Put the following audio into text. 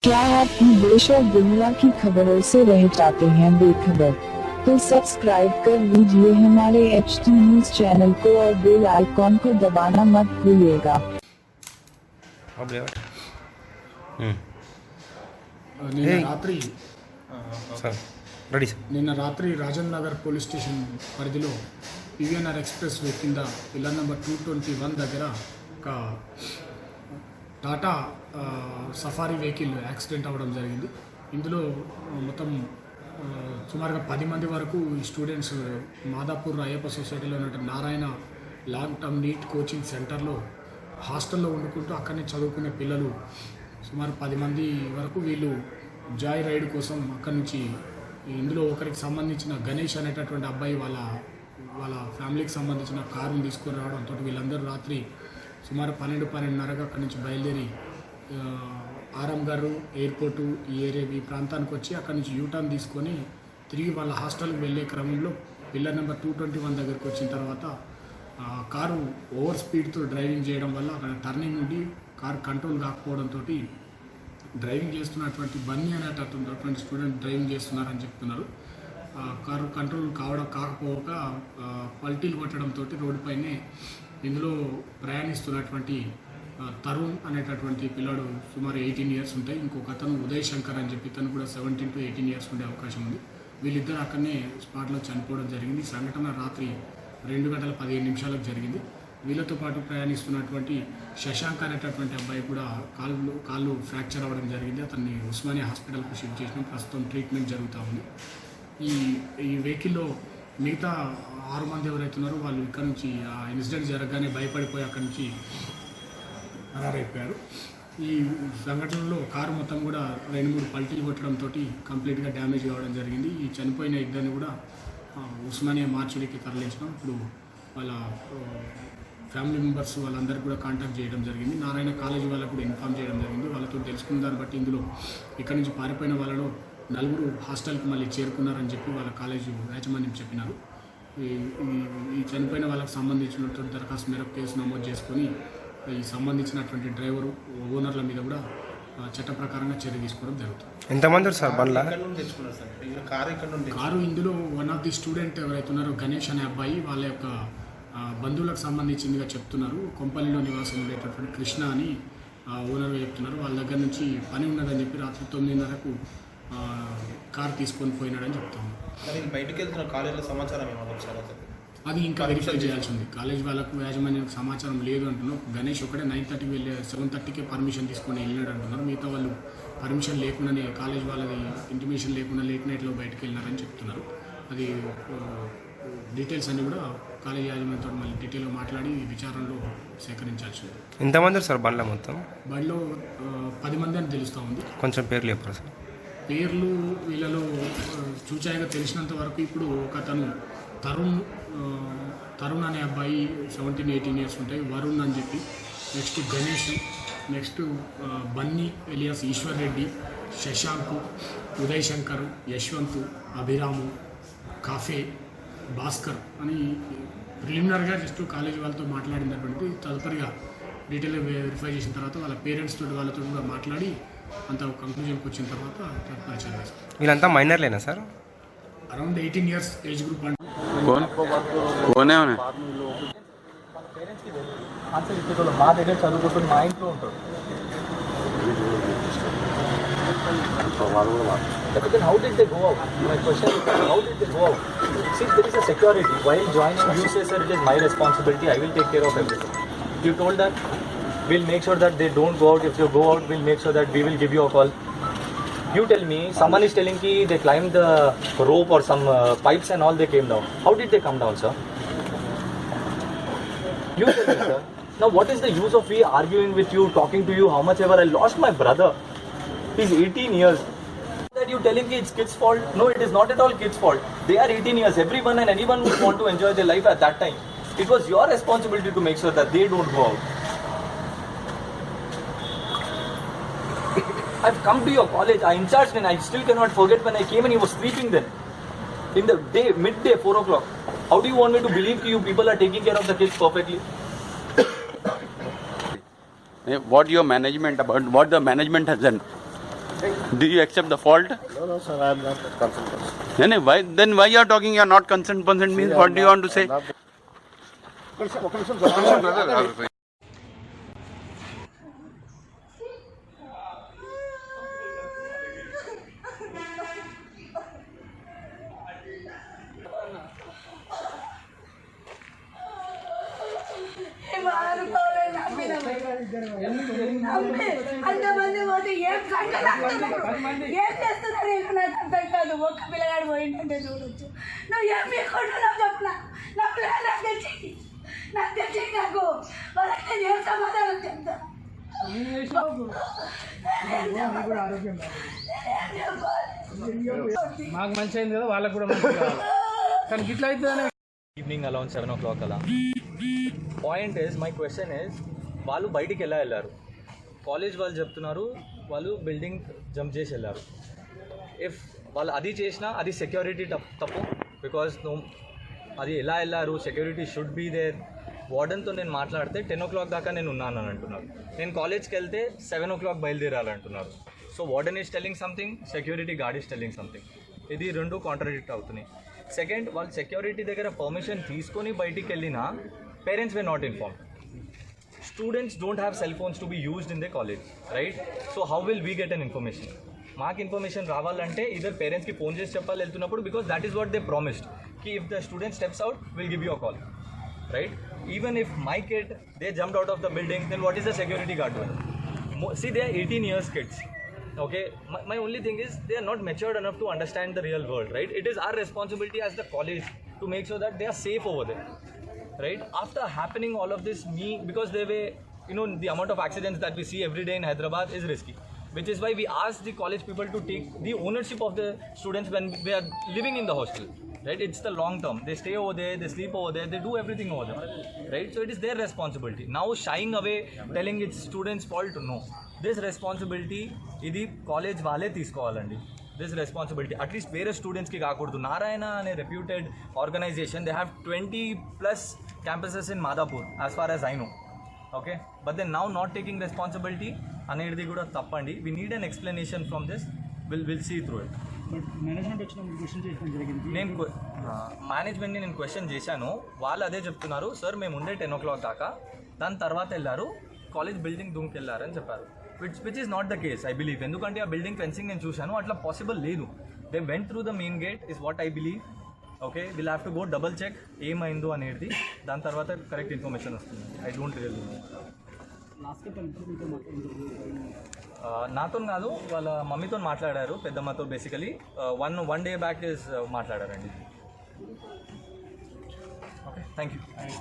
क्या आप देश और दुनिया की खबरों से रह जाते हैं बेखबर? तो सब्सक्राइब कर लीजिए हमारे HT न्यूज चैनल को और बेल आइकॉन को दबाना मत भूलिएगा। నిన్న రాత్రి రాజన్ నగర్ పోలీస్ స్టేషన్ పరిధిలో పివిఎన్ఆర్ ఎక్స్ప్రెస్ వే కింద పిల్లర్ నెంబర్ 221 దగ్గర ఒక టాటా సఫారీ వెహికల్ యాక్సిడెంట్ అవ్వడం జరిగింది. ఇందులో మొత్తం సుమారుగా 10 మంది వరకు ఈ స్టూడెంట్స్ మాదాపూర్ అయ్యప్ప సొసైటీలో ఉన్న Narayana long term NEET coaching సెంటర్లో హాస్టల్లో వండుకుంటూ అక్కడనే చదువుకునే పిల్లలు సుమారు 10 మంది వరకు వీళ్ళు జాయ్ రైడ్ కోసం అక్కడి నుంచి ఇందులో ఒకరికి సంబంధించిన గణేష్ అనేటటువంటి అబ్బాయి వాళ్ళ ఫ్యామిలీకి సంబంధించిన కారుని తీసుకొని రావడంతో వీళ్ళందరూ రాత్రి సుమారు 12-12:30 అక్కడి నుంచి బయలుదేరి ఆరం గారు ఎయిర్పోర్టు ఈ ఏరియా ఈ ప్రాంతానికి వచ్చి అక్కడి నుంచి యూటర్న్ తీసుకొని తిరిగి వాళ్ళ హాస్టల్కి వెళ్ళే క్రమంలో పిల్లర్ నెంబర్ 221 దగ్గరికి వచ్చిన తర్వాత కారు ఓవర్ స్పీడ్తో డ్రైవింగ్ చేయడం వల్ల అక్కడ టర్నింగ్ నుండి కారు కంట్రోల్ కాకపోవడంతో డ్రైవింగ్ చేస్తున్నటువంటి బన్నీ అనేటటువంటి స్టూడెంట్ డ్రైవింగ్ చేస్తున్నారని చెప్తున్నారు. కారు కంట్రోల్ కాకపోక పల్టీలు కొట్టడంతో రోడ్డుపైనే ఇందులో ప్రయాణిస్తున్నటువంటి తరుణ్ అనేటటువంటి పిల్లాడు సుమారు 18 ఇయర్స్ ఉంటాయి. ఇంకొక అతను ఉదయ్ శంకర్ అని చెప్పి తను కూడా 17 to 18 ఇయర్స్ ఉండే అవకాశం ఉంది. వీళ్ళిద్దరు అక్కడనే స్పాట్లో చనిపోవడం జరిగింది. సంఘటన రాత్రి 2:15 జరిగింది. వీళ్ళతో పాటు ప్రయాణిస్తున్నటువంటి శశాంక్ అనేటటువంటి అబ్బాయి కూడా కాళ్ళు ఫ్రాక్చర్ అవ్వడం జరిగింది. అతన్ని ఉస్మానియా హాస్పిటల్కు షిఫ్ట్ చేసిన ప్రస్తుతం ట్రీట్మెంట్ జరుగుతూ ఉంది. ఈ వెహికల్లో మిగతా 6 మంది ఎవరైతున్నారో వాళ్ళు ఇక్కడ నుంచి ఆ ఇన్సిడెంట్ జరగగానే భయపడిపోయి అక్కడి నుంచి పరారైపోయారు. ఈ సంఘటనలో కారు మొత్తం కూడా 2-3 పల్టీలు కొట్టడంతో కంప్లీట్గా డ్యామేజ్ కావడం జరిగింది. ఈ చనిపోయిన ఇద్దరిని కూడా ఉస్మానియా మార్చురీకి తరలించడం. ఇప్పుడు వాళ్ళ ఫ్యామిలీ మెంబర్స్ వాళ్ళందరికీ కూడా కాంటాక్ట్ చేయడం జరిగింది. నారాయణ కాలేజీ వాళ్ళకు కూడా ఇన్ఫామ్ చేయడం జరిగింది. వాళ్ళతో తెలుసుకున్న దాన్ని బట్టి ఇందులో ఇక్కడి నుంచి పారిపోయిన వాళ్ళలో 4 హాస్టల్కి మళ్ళీ చేరుకున్నారని చెప్పి వాళ్ళ కాలేజీ యాజమాన్యం చెప్పినారు. ఈ చనిపోయిన వాళ్ళకి సంబంధించినటువంటి దరఖాస్తు మేరకు కేసు నమోదు చేసుకొని ఈ సంబంధించినటువంటి డ్రైవరు ఓనర్ల మీద కూడా చట్ట ప్రకారంగా చర్య తీసుకోవడం జరుగుతుంది. ఎంతమంది సార్ కారు ఇందులో వన్ ఆఫ్ ది స్టూడెంట్ ఎవరైతే ఉన్నారో గణేష్ అనే అబ్బాయి వాళ్ళ యొక్క బంధువులకు సంబంధించిందిగా చెప్తున్నారు. కొంపల్లిలో నివాసం ఉండేటటువంటి కృష్ణ అని ఓనర్గా చెప్తున్నారు. వాళ్ళ దగ్గర నుంచి పని ఉన్నదని చెప్పి రాత్రి 9:30కు కారు తీసుకొని పోయినాడని చెప్తాము. బయటకు వెళ్తున్న కాలేజీలో సమాచారం అది ఇంకా వెరిఫై చేయాల్సి ఉంది. కాలేజ్ వాళ్ళకు యాజమాన్యానికి సమాచారం లేదు అంటున్నారు. గణేష్ ఒకటే 9:30కి వెళ్ళి 7:30కే పర్మిషన్ తీసుకొని వెళ్ళినాడు అంటున్నారు. మిగతా వాళ్ళు పర్మిషన్ లేకుండానే కాలేజ్ వాళ్ళది ఇంటిమేషన్ లేకుండా లేట్ నైట్లో బయటకు వెళ్ళినారని చెప్తున్నారు. అది డీటెయిల్స్ అన్నీ కూడా కాలేజ్ యాజమాన్యంతో మళ్ళీ డీటెయిల్గా మాట్లాడి విచారణలో సేకరించాల్సి ఉంది. ఎంతమంది సార్ బండ్ల మొత్తం? బండిలో 10 మంది అని తెలుస్తూ ఉంది. కొంచెం పేర్లు చెప్పారు సార్. పేర్లు వీళ్ళలో చూచాయిగా తెలిసినంత వరకు ఇప్పుడు ఒక అతను తరుణ్ అనే అబ్బాయి 17-18 ఇయర్స్ ఉంటాయి, వరుణ్ అని చెప్పి, next Ganesh, next Bunny alias Eshwar Reddy, Shashank, Uday Shankar, Yashwant, Abhiram, కాఫే, భాస్కర్ అని ప్రిలిమినరీగా జస్ట్ కాలేజీ వాళ్ళతో మాట్లాడినటువంటి తదుపరిగా డీటెయిల్గా వెరిఫై చేసిన తర్వాత వాళ్ళ పేరెంట్స్ తోటి వాళ్ళతో కూడా మాట్లాడి అంత కంక్లూజన్కి వచ్చిన తర్వాత ప్రచారం చేస్తారు. వీళ్ళంతా మైనర్లేనా sir? Around 18 years age group అంటే మా దగ్గర చదువుకుంటున్న మా ఇంట్లో ఉంటారు. How did they go out? My question is, how did they go out? See, there is a security. While joining, you say, sir, it is my responsibility. I will take care of everything. You told that we'll make sure that they don't go out. If you go out, we'll make sure that we will give you a call. You tell me, someone is telling me they climbed the rope or some pipes and all, they came down. How did they come down, sir? You tell me, sir. Now, what is the use of me arguing with you, talking to you, how much ever? I lost my brother. He's 18 years. That you telling me it's kids' fault? No, it is not at all kids' fault. They are 18 years. Everyone and anyone would want to enjoy their life at that time. It was your responsibility to make sure that they don't go out. I've come to your college, I in charge, and I still cannot forget when I came and he was sleeping then. In the day, midday, 4 o'clock. How do you want me to believe you people are taking care of the kids perfectly? What your management about, what the management has done? Do you accept the fault? No, sir, I am not a concerned person. No, why then why you are talking you are not concerned person means what do you want to say? అంతమంది పోతే ఏం చేస్తున్నారు నాకు అర్థం కాదు. ఒక్క పిల్లగాడు పోయిందంటే చూడొచ్చు. నువ్వు ఏం మీకుంటూ నాకు చెప్పినా నా పిల్లలు నాకు తెచ్చి నాకు వాళ్ళకి నేను ఏం సమాధానం చెప్తా. మాకు మంచి అయింది కదా, వాళ్ళకు కూడా మంచి కావాలి. కానీ గిట్ల అయితే ఈవినింగ్ అరౌండ్ 7 o'clock అలా. Point is my question is వాళ్ళు బయటికి ఎలా వెళ్ళారు? కాలేజ్ వాళ్ళు చెప్తున్నారు వాళ్ళు బిల్డింగ్ జంప్ చేసి వెళ్ళారు. ఇఫ్ వాళ్ళు అది చేసినా అది సెక్యూరిటీ తప్పు. బికాజ్ అది ఎలా వెళ్ళారు, సెక్యూరిటీ షుడ్ బీ దేర్. వార్డెన్తో నేను మాట్లాడితే 10 o'clock దాకా నేను ఉన్నాను అని అంటున్నారు. నేను కాలేజ్కి వెళ్తే 7 o'clock బయలుదేరాలంటున్నారు. So warden is telling something, security guard is telling something. ఇది రెండు కాంట్రాడిక్ట్ అవుతున్నాయి. సెకండ్, వాళ్ళు సెక్యూరిటీ దగ్గర పర్మిషన్ తీసుకొని బయటికి వెళ్ళినా parents way not informed. Students don't have cell phones to be used in their college, right? So how will we get an information? మాకు information రావాలంటే ఇద్దరు పేరెంట్స్కి ఫోన్ చేసి చెప్పాలి వెళ్తున్నప్పుడు, because that is what they promised కి if the student steps out will give you a call, right? Even if my kid they jumped out of the building, then what is the security guard doing? See, they are 18 years kids. Okay, my only thing is they are not matured enough to understand the real world, right? It is our responsibility as the college to make sure that they are safe over there, right? After happening all of this, because they were, the amount of accidents that we see every day in Hyderabad is risky, which is why we asked the college people to take the ownership of the students when they are living in the hostel, right? It's the long term. They stay over there, they sleep over there, they do everything over there, right? So it is their responsibility. Now shying away, telling it's students' fault, no. This responsibility, ఇది college వాళ్ళే తీసుకోవాలండి. This responsibility at least వేరే స్టూడెంట్స్కి కాకూడదు. నారాయణ అనే reputed organisation, they have 20+ campuses in Madhapur as far as I know. Okay, but then now not taking responsibility అనేది కూడా తప్పండి. We need an explanation from this. Will see through it. నేను మేనేజ్మెంట్ని నేను క్వశ్చన్ చేశాను, వాళ్ళు అదే చెప్తున్నారు, సార్ మేము ఉండే 10 o'clock దాకా, దాని తర్వాత వెళ్ళారు, కాలేజ్ బిల్డింగ్ దూకి వెళ్ళారని చెప్పారు. Which is not the case I believe. ఎందుకంటే ఆ బిల్డింగ్ ఫెన్సింగ్ నేను చూశాను, అట్లా పాసిబుల్ లేదు. They went through the main gate is what I believe. Okay, will have to go double check ఏమైందో అనేది, దాని తర్వాత కరెక్ట్ ఇన్ఫర్మేషన్ వస్తుంది. I don't really know. నాతో కాదు, వాళ్ళ మమ్మీతో మాట్లాడారు, పెద్దమ్మతో. బేసికలీ వన్ డే బ్యాక్ మాట్లాడారండి. Okay, thank you.